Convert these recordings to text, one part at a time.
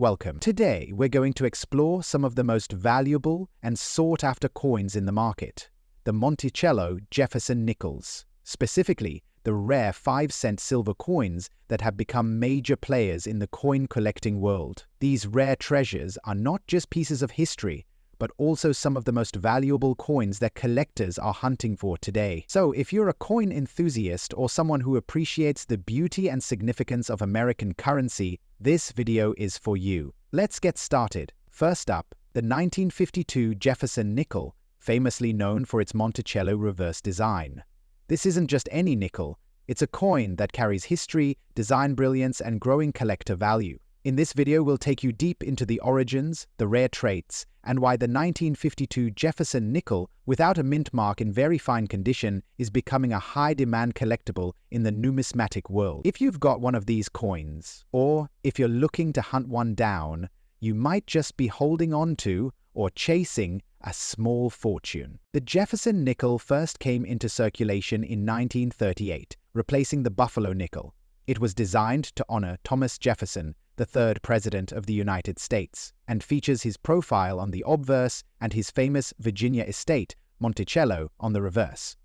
Welcome. Today, we're going to explore some of the most valuable and sought-after coins in the market, the Monticello Jefferson nickels, specifically the rare 5-cent silver coins that have become major players in the coin-collecting world. These rare treasures are not just pieces of history, but also some of the most valuable coins that collectors are hunting for today. So, if you're a coin enthusiast or someone who appreciates the beauty and significance of American currency, this video is for you. Let's get started. First up, the 1952 Jefferson nickel, famously known for its Monticello reverse design. This isn't just any nickel, it's a coin that carries history, design brilliance, and growing collector value. In this video, we'll take you deep into the origins, the rare traits, and why the 1952 Jefferson nickel, without a mint mark in very fine condition, is becoming a high-demand collectible in the numismatic world. If you've got one of these coins, or if you're looking to hunt one down, you might just be holding on to or chasing a small fortune. The Jefferson nickel first came into circulation in 1938, replacing the Buffalo nickel. It was designed to honor Thomas Jefferson, the third president of the United States, and features his profile on the obverse and his famous Virginia estate, Monticello, on the reverse.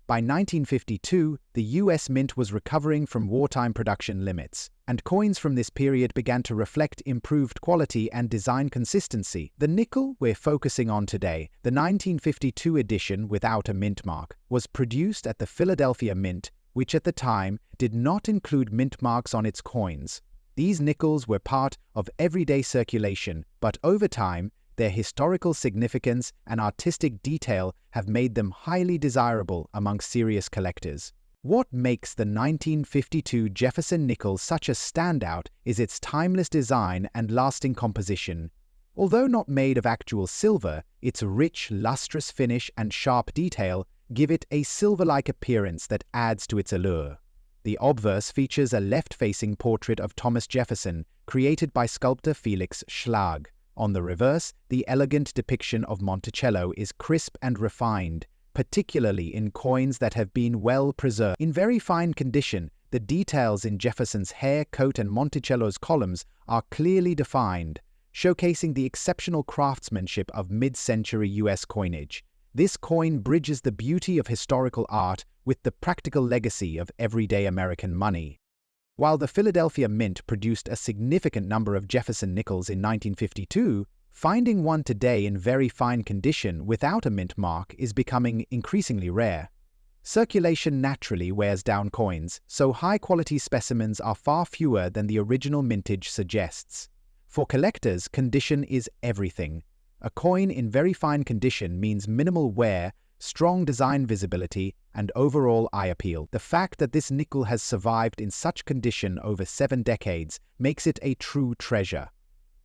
By 1952, the U.S. Mint was recovering from wartime production limits, and coins from this period began to reflect improved quality and design consistency. The nickel we're focusing on today, the 1952 edition without a mint mark, was produced at the Philadelphia Mint, which at the time did not include mint marks on its coins. These nickels were part of everyday circulation, but over time, their historical significance and artistic detail have made them highly desirable among serious collectors. What makes the 1952 Jefferson nickel such a standout is its timeless design and lasting composition. Although not made of actual silver, its rich, lustrous finish and sharp detail give it a silver-like appearance that adds to its allure. The obverse features a left-facing portrait of Thomas Jefferson, created by sculptor Felix Schlag. On the reverse, the elegant depiction of Monticello is crisp and refined, particularly in coins that have been well preserved. In very fine condition, the details in Jefferson's hair, coat, and Monticello's columns are clearly defined, showcasing the exceptional craftsmanship of mid-century U.S. coinage. This coin bridges the beauty of historical art with the practical legacy of everyday American money. While the Philadelphia Mint produced a significant number of Jefferson nickels in 1952, finding one today in very fine condition without a mint mark is becoming increasingly rare. Circulation naturally wears down coins, so high-quality specimens are far fewer than the original mintage suggests. For collectors, condition is everything. A coin in very fine condition means minimal wear, strong design visibility, and overall eye appeal. The fact that this nickel has survived in such condition over 7 decades makes it a true treasure.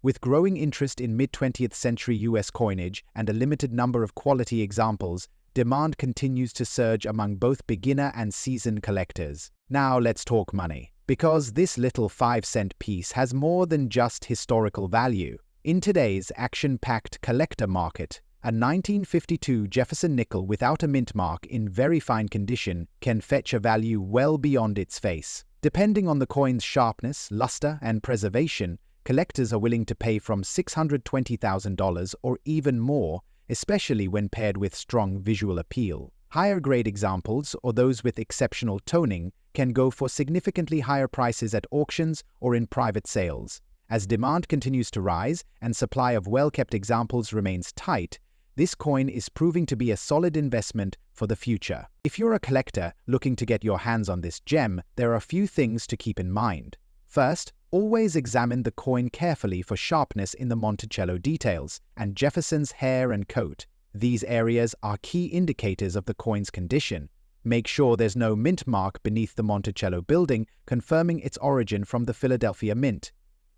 With growing interest in mid-20th century U.S. coinage and a limited number of quality examples, demand continues to surge among both beginner and seasoned collectors. Now let's talk money, because this little 5-cent piece has more than just historical value. In today's action-packed collector market, a 1952 Jefferson nickel without a mint mark in very fine condition can fetch a value well beyond its face. Depending on the coin's sharpness, luster, and preservation, collectors are willing to pay from $620,000 or even more, especially when paired with strong visual appeal. Higher-grade examples, or those with exceptional toning, can go for significantly higher prices at auctions or in private sales. As demand continues to rise and supply of well-kept examples remains tight, this coin is proving to be a solid investment for the future. If you're a collector looking to get your hands on this gem, there are a few things to keep in mind. First, always examine the coin carefully for sharpness in the Monticello details and Jefferson's hair and coat. These areas are key indicators of the coin's condition. Make sure there's no mint mark beneath the Monticello building, confirming its origin from the Philadelphia Mint.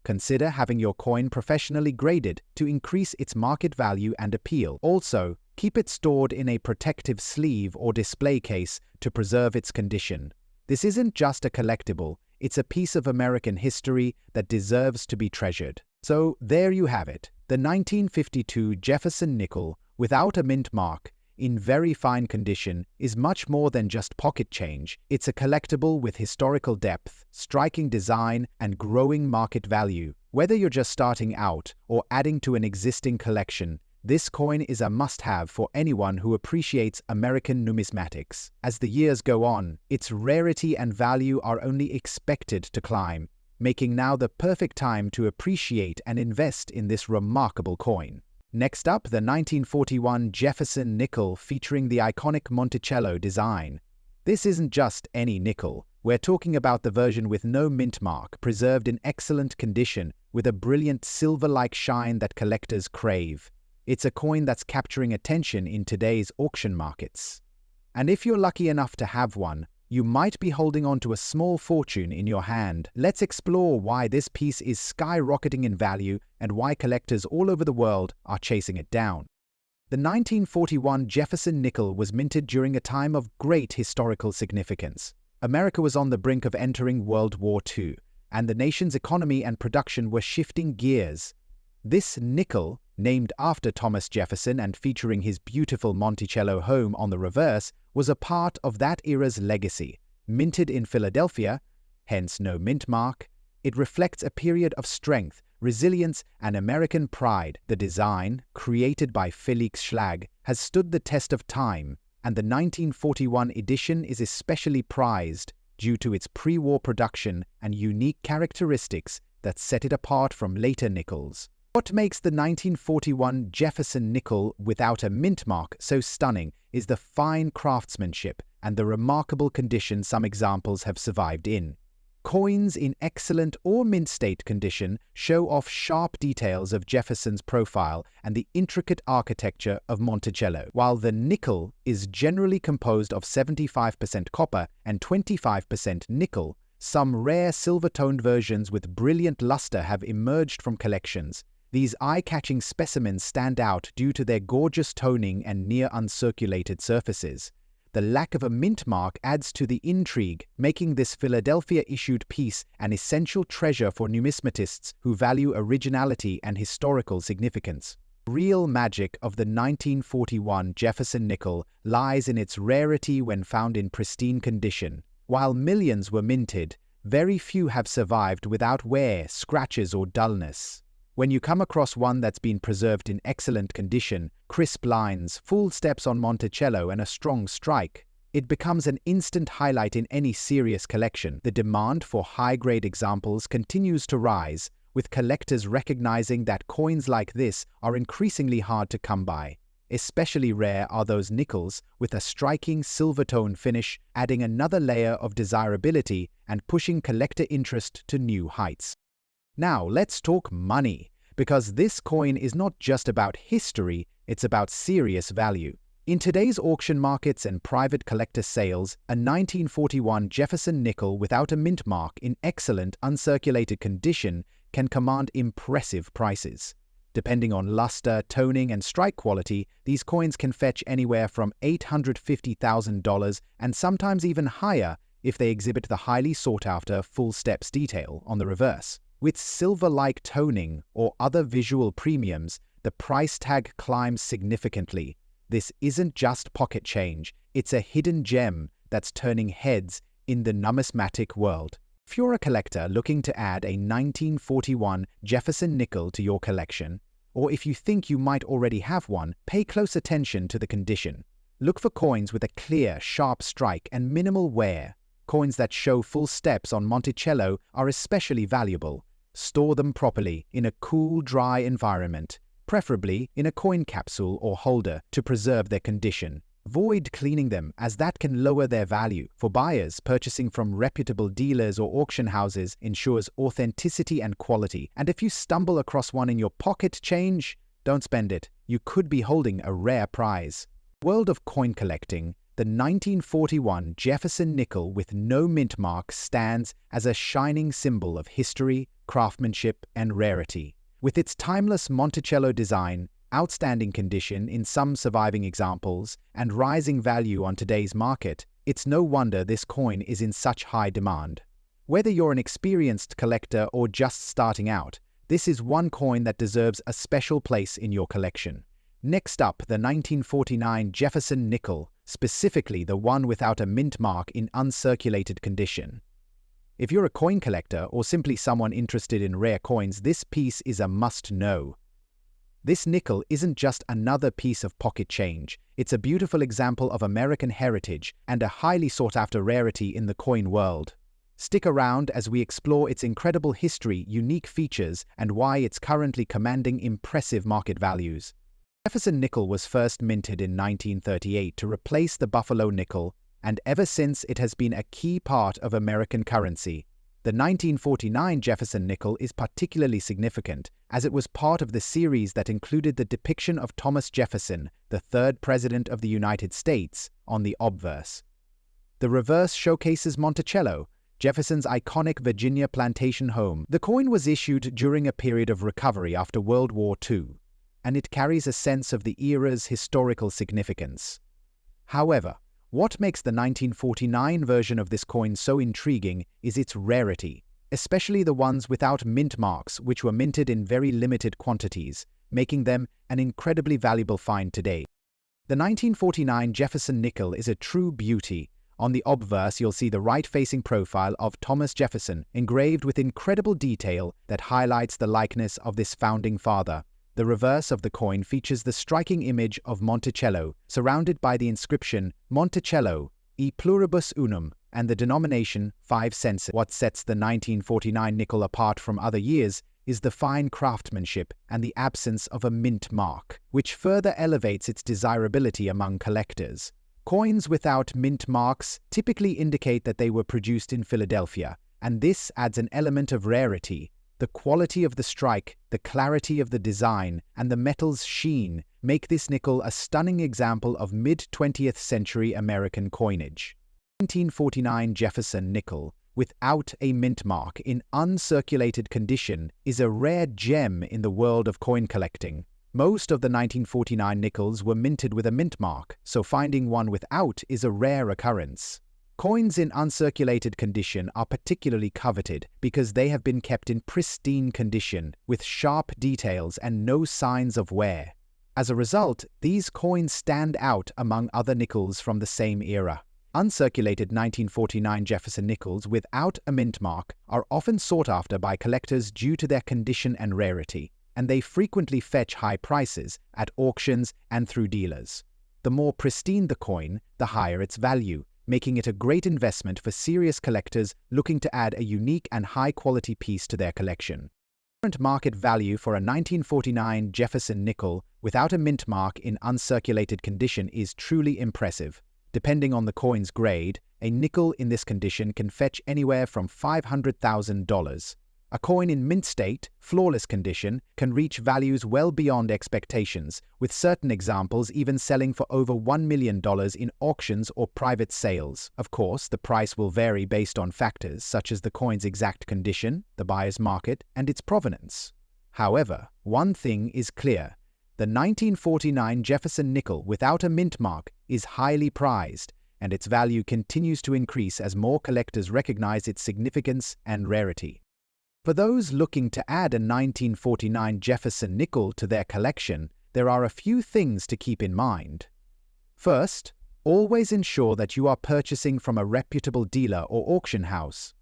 Consider having your coin professionally graded to increase its market value and appeal. Also, keep it stored in a protective sleeve or display case to preserve its condition. This isn't just a collectible, it's a piece of American history that deserves to be treasured. So there you have it, the 1952 Jefferson nickel without a mint mark, in very fine condition, is much more than just pocket change. It's a collectible with historical depth, striking design, and growing market value. Whether you're just starting out or adding to an existing collection, this coin is a must-have for anyone who appreciates American numismatics. As the years go on, its rarity and value are only expected to climb, making now the perfect time to appreciate and invest in this remarkable coin. Next up, the 1941 Jefferson nickel featuring the iconic Monticello design. This isn't just any nickel. We're talking about the version with no mint mark, preserved in excellent condition, with a brilliant silver-like shine that collectors crave. It's a coin that's capturing attention in today's auction markets. And if you're lucky enough to have one, you might be holding on to a small fortune in your hand. Let's explore why this piece is skyrocketing in value and why collectors all over the world are chasing it down. The 1941 Jefferson nickel was minted during a time of great historical significance. America was on the brink of entering World War II, and the nation's economy and production were shifting gears. This nickel, named after Thomas Jefferson and featuring his beautiful Monticello home on the reverse, was a part of that era's legacy. Minted in Philadelphia, hence no mint mark, it reflects a period of strength, resilience, and American pride. The design, created by Felix Schlag, has stood the test of time, and the 1941 edition is especially prized due to its pre-war production and unique characteristics that set it apart from later nickels. What makes the 1941 Jefferson nickel without a mint mark so stunning is the fine craftsmanship and the remarkable condition some examples have survived in. Coins in excellent or mint state condition show off sharp details of Jefferson's profile and the intricate architecture of Monticello, while the nickel is generally composed of 75% copper and 25% nickel. Some rare silver-toned versions with brilliant luster have emerged from collections. These eye-catching specimens stand out due to their gorgeous toning and near-uncirculated surfaces. The lack of a mint mark adds to the intrigue, making this Philadelphia-issued piece an essential treasure for numismatists who value originality and historical significance. The real magic of the 1941 Jefferson nickel lies in its rarity when found in pristine condition. While millions were minted, very few have survived without wear, scratches, or dullness. When you come across one that's been preserved in excellent condition, crisp lines, full steps on Monticello, and a strong strike, it becomes an instant highlight in any serious collection. The demand for high-grade examples continues to rise, with collectors recognizing that coins like this are increasingly hard to come by. Especially rare are those nickels with a striking silver-tone finish, adding another layer of desirability and pushing collector interest to new heights. Now, let's talk money, because this coin is not just about history, it's about serious value. In today's auction markets and private collector sales, a 1941 Jefferson nickel without a mint mark in excellent uncirculated condition can command impressive prices. Depending on luster, toning, and strike quality, these coins can fetch anywhere from $850,000 and sometimes even higher if they exhibit the highly sought-after full steps detail on the reverse. With silver-like toning or other visual premiums, the price tag climbs significantly. This isn't just pocket change, it's a hidden gem that's turning heads in the numismatic world. If you're a collector looking to add a 1941 Jefferson nickel to your collection, or if you think you might already have one, pay close attention to the condition. Look for coins with a clear, sharp strike and minimal wear. Coins that show full steps on Monticello are especially valuable. Store them properly in a cool, dry environment, preferably in a coin capsule or holder to preserve their condition. Avoid cleaning them, as that can lower their value. For buyers, purchasing from reputable dealers or auction houses ensures authenticity and quality. And if you stumble across one in your pocket change, don't spend it. You could be holding a rare prize. World of coin collecting, the 1941 Jefferson nickel with no mint mark stands as a shining symbol of history, craftsmanship, and rarity. With its timeless Monticello design, outstanding condition in some surviving examples, and rising value on today's market, it's no wonder this coin is in such high demand. Whether you're an experienced collector or just starting out, this is one coin that deserves a special place in your collection. Next up, the 1949 Jefferson nickel, specifically the one without a mint mark in uncirculated condition. If you're a coin collector or simply someone interested in rare coins, this piece is a must-know. This nickel isn't just another piece of pocket change. It's a beautiful example of American heritage and a highly sought-after rarity in the coin world. Stick around as we explore its incredible history, unique features, and why it's currently commanding impressive market values. Jefferson nickel was first minted in 1938 to replace the Buffalo nickel, and ever since it has been a key part of American currency. The 1949 Jefferson nickel is particularly significant, as it was part of the series that included the depiction of Thomas Jefferson, the third President of the United States, on the obverse. The reverse showcases Monticello, Jefferson's iconic Virginia plantation home. The coin was issued during a period of recovery after World War II, and it carries a sense of the era's historical significance. However, what makes the 1949 version of this coin so intriguing is its rarity, especially the ones without mint marks, which were minted in very limited quantities, making them an incredibly valuable find today. The 1949 Jefferson nickel is a true beauty. On the obverse, you'll see the right-facing profile of Thomas Jefferson, engraved with incredible detail that highlights the likeness of this founding father. The reverse of the coin features the striking image of Monticello, surrounded by the inscription Monticello, e pluribus unum, and the denomination 5 cents. What sets the 1949 nickel apart from other years is the fine craftsmanship and the absence of a mint mark, which further elevates its desirability among collectors. Coins without mint marks typically indicate that they were produced in Philadelphia, and this adds an element of rarity. The quality of the strike, the clarity of the design, and the metal's sheen make this nickel a stunning example of mid-20th century American coinage. 1949 Jefferson nickel, without a mint mark in uncirculated condition, is a rare gem in the world of coin collecting. Most of the 1949 nickels were minted with a mint mark, so finding one without is a rare occurrence. Coins in uncirculated condition are particularly coveted because they have been kept in pristine condition, with sharp details and no signs of wear. As a result, these coins stand out among other nickels from the same era. Uncirculated 1949 Jefferson nickels without a mint mark are often sought after by collectors due to their condition and rarity, and they frequently fetch high prices at auctions and through dealers. The more pristine the coin, the higher its value, making it a great investment for serious collectors looking to add a unique and high-quality piece to their collection. Current market value for a 1949 Jefferson nickel without a mint mark in uncirculated condition is truly impressive. Depending on the coin's grade, a nickel in this condition can fetch anywhere from $500,000. A coin in mint state, flawless condition, can reach values well beyond expectations, with certain examples even selling for over $1 million in auctions or private sales. Of course, the price will vary based on factors such as the coin's exact condition, the buyer's market, and its provenance. However, one thing is clear. The 1949 Jefferson nickel without a mint mark is highly prized, and its value continues to increase as more collectors recognize its significance and rarity. For those looking to add a 1949 Jefferson nickel to their collection, there are a few things to keep in mind. First, always ensure that you are purchasing from a reputable dealer or auction house.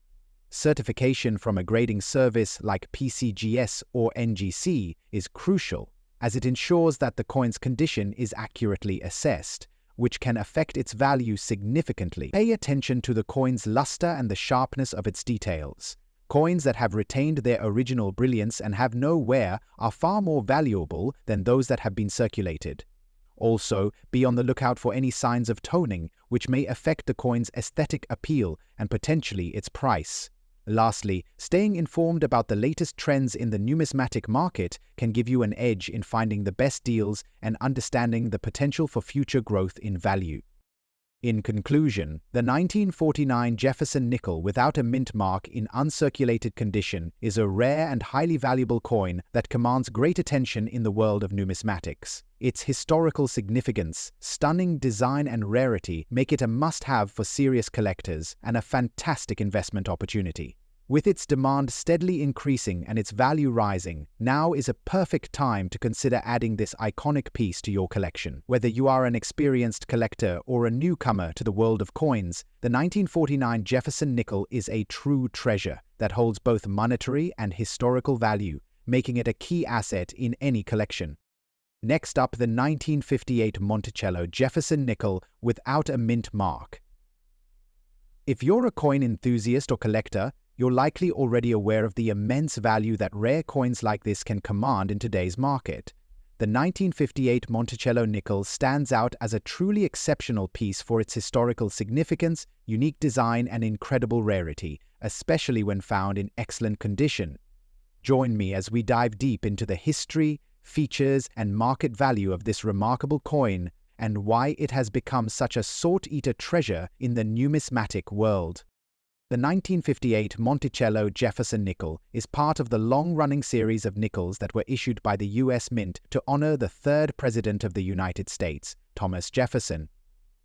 Certification from a grading service like PCGS or NGC is crucial, as it ensures that the coin's condition is accurately assessed, which can affect its value significantly. Pay attention to the coin's luster and the sharpness of its details. Coins that have retained their original brilliance and have no wear are far more valuable than those that have been circulated. Also, be on the lookout for any signs of toning, which may affect the coin's aesthetic appeal and potentially its price. Lastly, staying informed about the latest trends in the numismatic market can give you an edge in finding the best deals and understanding the potential for future growth in value. In conclusion, the 1949 Jefferson nickel without a mint mark in uncirculated condition is a rare and highly valuable coin that commands great attention in the world of numismatics. Its historical significance, stunning design and rarity make it a must-have for serious collectors and a fantastic investment opportunity. With its demand steadily increasing and its value rising, now is a perfect time to consider adding this iconic piece to your collection. Whether you are an experienced collector or a newcomer to the world of coins, the 1949 Jefferson nickel is a true treasure that holds both monetary and historical value, making it a key asset in any collection. Next up, the 1958 Monticello Jefferson nickel without a mint mark. If you're a coin enthusiast or collector, you're likely already aware of the immense value that rare coins like this can command in today's market. The 1958 Monticello nickel stands out as a truly exceptional piece for its historical significance, unique design, and incredible rarity, especially when found in excellent condition. Join me as we dive deep into the history, features, and market value of this remarkable coin and why it has become such a sought-after treasure in the numismatic world. The 1958 Monticello Jefferson nickel is part of the long-running series of nickels that were issued by the U.S. Mint to honor the third President of the United States, Thomas Jefferson.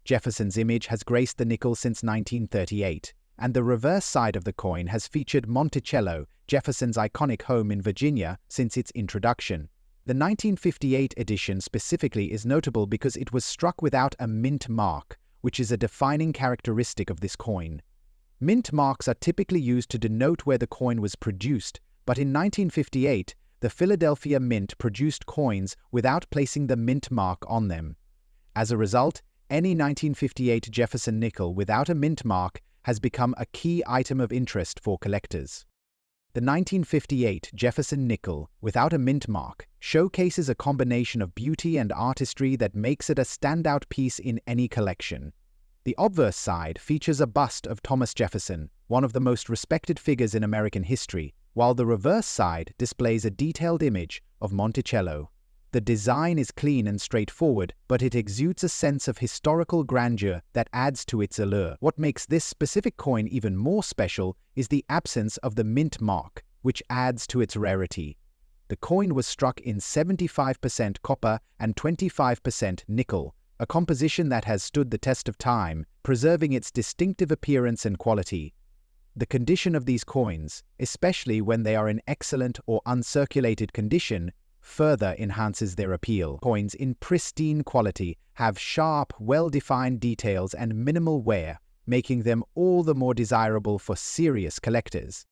Jefferson's image has graced the nickel since 1938, and the reverse side of the coin has featured Monticello, Jefferson's iconic home in Virginia, since its introduction. The 1958 edition specifically is notable because it was struck without a mint mark, which is a defining characteristic of this coin. Mint marks are typically used to denote where the coin was produced, but in 1958, the Philadelphia Mint produced coins without placing the mint mark on them. As a result, any 1958 Jefferson nickel without a mint mark has become a key item of interest for collectors. The 1958 Jefferson nickel without a mint mark showcases a combination of beauty and artistry that makes it a standout piece in any collection. The obverse side features a bust of Thomas Jefferson, one of the most respected figures in American history, while the reverse side displays a detailed image of Monticello. The design is clean and straightforward, but it exudes a sense of historical grandeur that adds to its allure. What makes this specific coin even more special is the absence of the mint mark, which adds to its rarity. The coin was struck in 75% copper and 25% nickel, a composition that has stood the test of time, preserving its distinctive appearance and quality. The condition of these coins, especially when they are in excellent or uncirculated condition, further enhances their appeal. Coins in pristine quality have sharp, well-defined details and minimal wear, making them all the more desirable for serious collectors.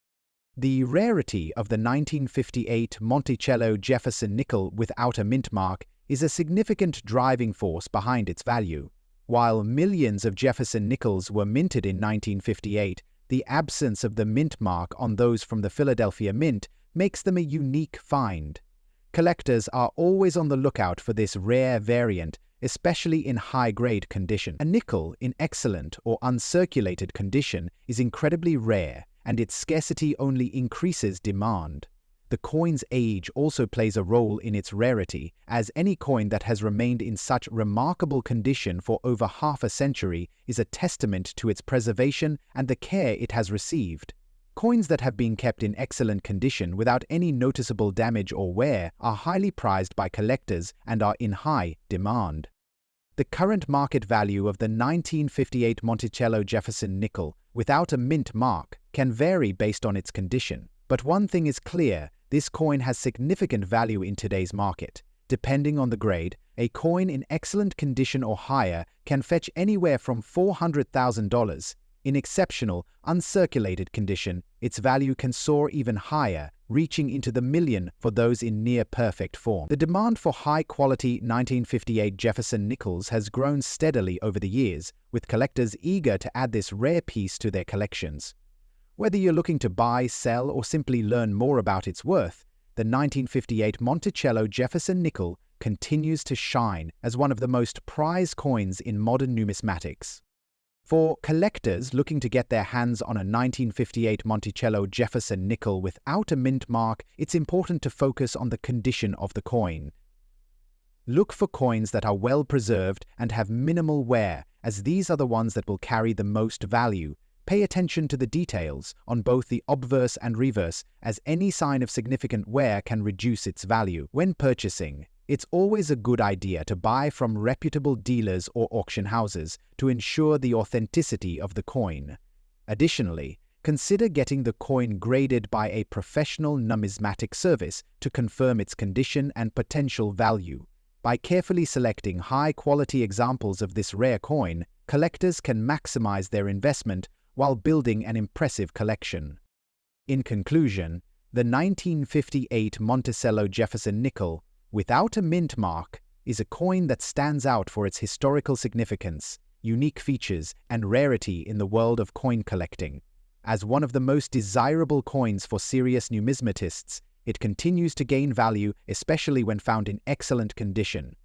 The rarity of the 1958 Monticello Jefferson nickel without a mint mark is a significant driving force behind its value. While millions of Jefferson nickels were minted in 1958, the absence of the mint mark on those from the Philadelphia Mint makes them a unique find. Collectors are always on the lookout for this rare variant, especially in high-grade condition. A nickel in excellent or uncirculated condition is incredibly rare, and its scarcity only increases demand. The coin's age also plays a role in its rarity, as any coin that has remained in such remarkable condition for over half a century is a testament to its preservation and the care it has received. Coins that have been kept in excellent condition without any noticeable damage or wear are highly prized by collectors and are in high demand. The current market value of the 1958 Monticello Jefferson nickel without a mint mark can vary based on its condition. But one thing is clear, this coin has significant value in today's market. Depending on the grade, a coin in excellent condition or higher can fetch anywhere from $400,000. In exceptional, uncirculated condition, its value can soar even higher, reaching into the million for those in near-perfect form. The demand for high-quality 1958 Jefferson nickels has grown steadily over the years, with collectors eager to add this rare piece to their collections. Whether you're looking to buy, sell, or simply learn more about its worth, the 1958 Monticello Jefferson nickel continues to shine as one of the most prized coins in modern numismatics. For collectors looking to get their hands on a 1958 Monticello Jefferson nickel without a mint mark, it's important to focus on the condition of the coin. Look for coins that are well preserved and have minimal wear, as these are the ones that will carry the most value. Pay attention to the details on both the obverse and reverse, as any sign of significant wear can reduce its value. When purchasing, it's always a good idea to buy from reputable dealers or auction houses to ensure the authenticity of the coin. Additionally, consider getting the coin graded by a professional numismatic service to confirm its condition and potential value. By carefully selecting high-quality examples of this rare coin, collectors can maximize their investment while building an impressive collection. In conclusion, the 1958 Monticello Jefferson nickel, without a mint mark, is a coin that stands out for its historical significance, unique features, and rarity in the world of coin collecting. As one of the most desirable coins for serious numismatists, it continues to gain value, especially when found in excellent condition.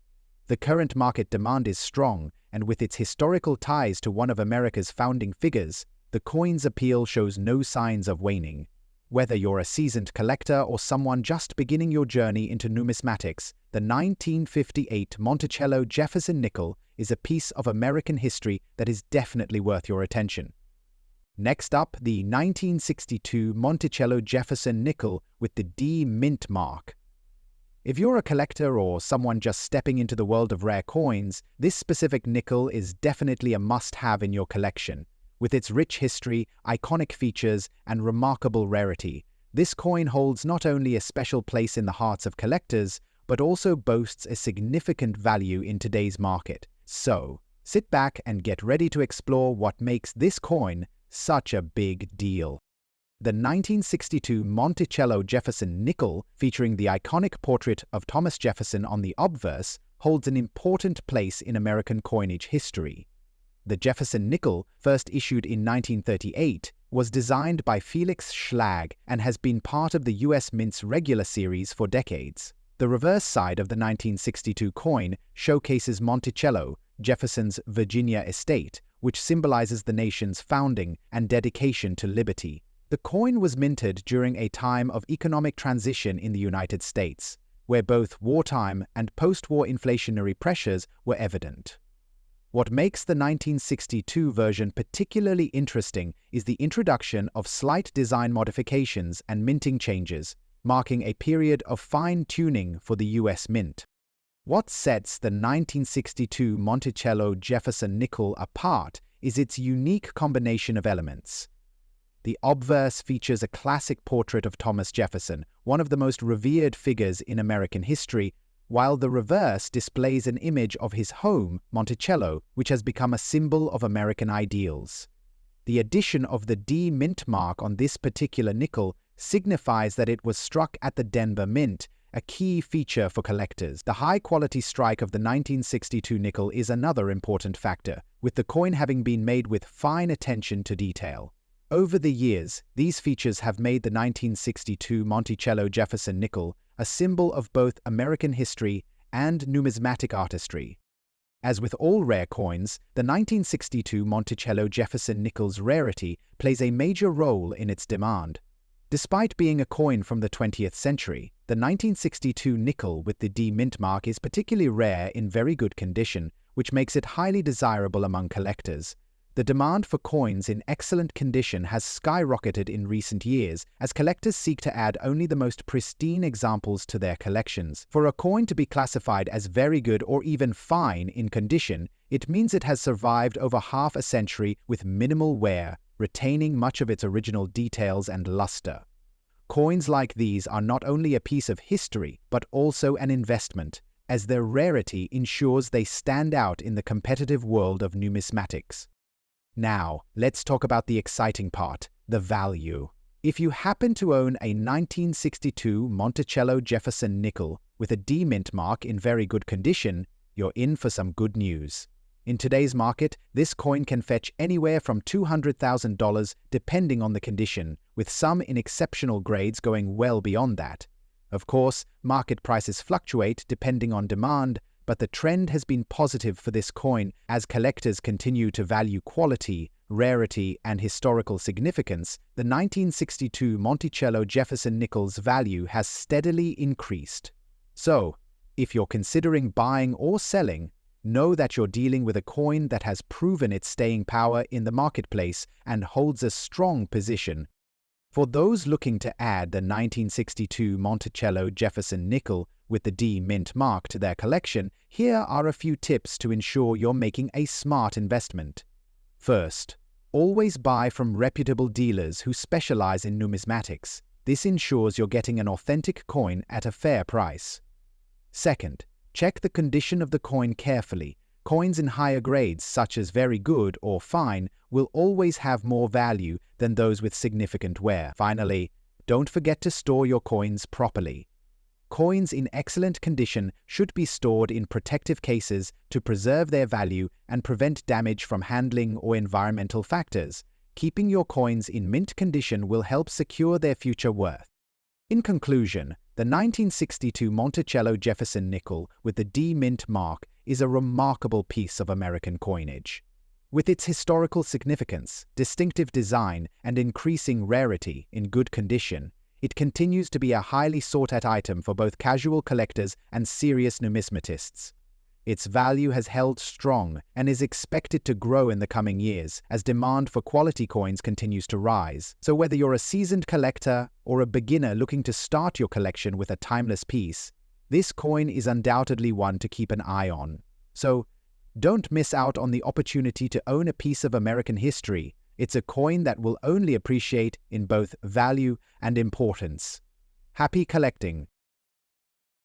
The current market demand is strong, and with its historical ties to one of America's founding figures, the coin's appeal shows no signs of waning. Whether you're a seasoned collector or someone just beginning your journey into numismatics, the 1958 Monticello Jefferson nickel is a piece of American history that is definitely worth your attention. Next up, the 1962 Monticello Jefferson nickel with the D mint mark. If you're a collector or someone just stepping into the world of rare coins, this specific nickel is definitely a must-have in your collection. With its rich history, iconic features, and remarkable rarity, this coin holds not only a special place in the hearts of collectors, but also boasts a significant value in today's market. So, sit back and get ready to explore what makes this coin such a big deal. The 1962 Monticello Jefferson nickel, featuring the iconic portrait of Thomas Jefferson on the obverse, holds an important place in American coinage history. The Jefferson nickel, first issued in 1938, was designed by Felix Schlag and has been part of the U.S. Mint's regular series for decades. The reverse side of the 1962 coin showcases Monticello, Jefferson's Virginia estate, which symbolizes the nation's founding and dedication to liberty. The coin was minted during a time of economic transition in the United States, where both wartime and post-war inflationary pressures were evident. What makes the 1962 version particularly interesting is the introduction of slight design modifications and minting changes, marking a period of fine-tuning for the U.S. Mint. What sets the 1962 Monticello Jefferson nickel apart is its unique combination of elements. The obverse features a classic portrait of Thomas Jefferson, one of the most revered figures in American history, while the reverse displays an image of his home, Monticello, which has become a symbol of American ideals. The addition of the D mint mark on this particular nickel signifies that it was struck at the Denver Mint, a key feature for collectors. The high-quality strike of the 1962 nickel is another important factor, with the coin having been made with fine attention to detail. Over the years, these features have made the 1962 Monticello Jefferson nickel a symbol of both American history and numismatic artistry. As with all rare coins, the 1962 Monticello Jefferson nickel's rarity plays a major role in its demand. Despite being a coin from the 20th century, the 1962 nickel with the D mint mark is particularly rare in very good condition, which makes it highly desirable among collectors. The demand for coins in excellent condition has skyrocketed in recent years as collectors seek to add only the most pristine examples to their collections. For a coin to be classified as very good or even fine in condition, it means it has survived over half a century with minimal wear, retaining much of its original details and luster. Coins like these are not only a piece of history, but also an investment, as their rarity ensures they stand out in the competitive world of numismatics. Now, let's talk about the exciting part, the value. If you happen to own a 1962 Monticello Jefferson nickel with a D mint mark in very good condition, you're in for some good news. In today's market, this coin can fetch anywhere from $200,000 depending on the condition, with some in exceptional grades going well beyond that. Of course, market prices fluctuate depending on demand, but the trend has been positive for this coin as collectors continue to value quality, rarity, and historical significance. The 1962 Monticello Jefferson nickel's value has steadily increased. So, if you're considering buying or selling, know that you're dealing with a coin that has proven its staying power in the marketplace and holds a strong position. For those looking to add the 1962 Monticello Jefferson nickel with the D mint mark to their collection, here are a few tips to ensure you're making a smart investment. First, Always buy from reputable dealers who specialize in numismatics. This ensures you're getting an authentic coin at a fair price. Second, check the condition of the coin carefully. Coins in higher grades, such as very good or fine, will always have more value than those with significant wear. Finally, don't forget to store your coins properly. Coins in excellent condition should be stored in protective cases to preserve their value and prevent damage from handling or environmental factors. Keeping your coins in mint condition will help secure their future worth. In conclusion, the 1962 Monticello Jefferson nickel with the D Mint mark is a remarkable piece of American coinage. With its historical significance, distinctive design, and increasing rarity in good condition, it continues to be a highly sought-after item for both casual collectors and serious numismatists. Its value has held strong and is expected to grow in the coming years as demand for quality coins continues to rise. So whether you're a seasoned collector or a beginner looking to start your collection with a timeless piece, this coin is undoubtedly one to keep an eye on. So don't miss out on the opportunity to own a piece of American history. It's a coin that will only appreciate in both value and importance. Happy collecting!